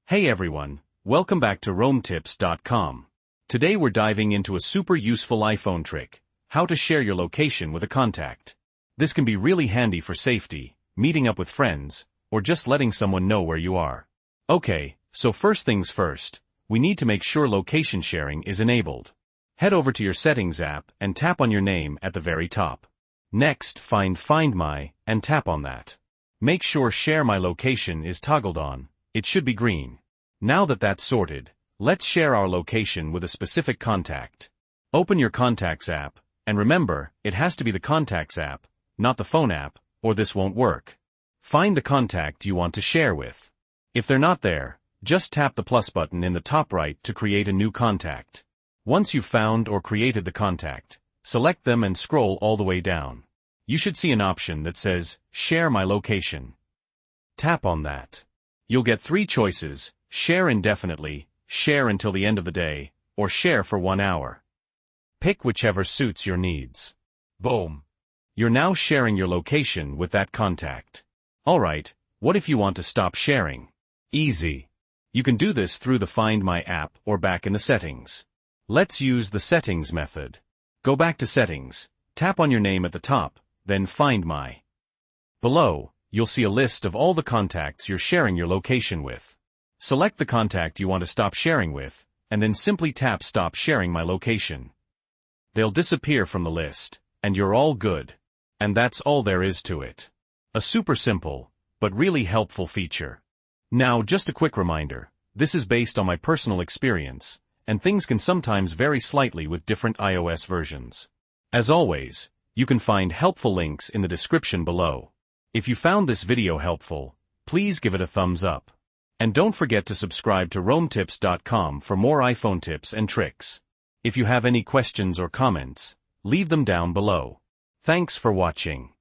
Hey everyone, welcome back to RoamTips.com. Today we're diving into a super useful iPhone trick, how to share your location with a contact. This can be really handy for safety, meeting up with friends, or just letting someone know where you are. Okay, so first things first, we need to make sure location sharing is enabled. Head over to your Settings app and tap on your name at the very top. Next, Find My, and tap on that. Make sure Share My Location is toggled on. It should be green. Now that that's sorted, let's share our location with a specific contact. Open your Contacts app, and remember, it has to be the Contacts app, not the phone app, or this won't work. Find the contact you want to share with. If they're not there, just tap the plus button in the top right to create a new contact. Once you've found or created the contact, select them and scroll all the way down. You should see an option that says, Share My Location. Tap on that. You'll get 3 choices: share indefinitely, share until the end of the day, or share for 1 hour. Pick whichever suits your needs. Boom! You're now sharing your location with that contact. Alright, what if you want to stop sharing? Easy. You can do this through the Find My app or back in the settings. Let's use the settings method. Go back to Settings, tap on your name at the top, then Find My. Below, you'll see a list of all the contacts you're sharing your location with. Select the contact you want to stop sharing with, and then simply tap Stop Sharing My Location. They'll disappear from the list, and you're all good. And that's all there is to it. A super simple, but really helpful feature. Now, just a quick reminder, this is based on my personal experience, and things can sometimes vary slightly with different iOS versions. As always, you can find helpful links in the description below. If you found this video helpful, please give it a thumbs up. And don't forget to subscribe to RoamTips.com for more iPhone tips and tricks. If you have any questions or comments, leave them down below. Thanks for watching.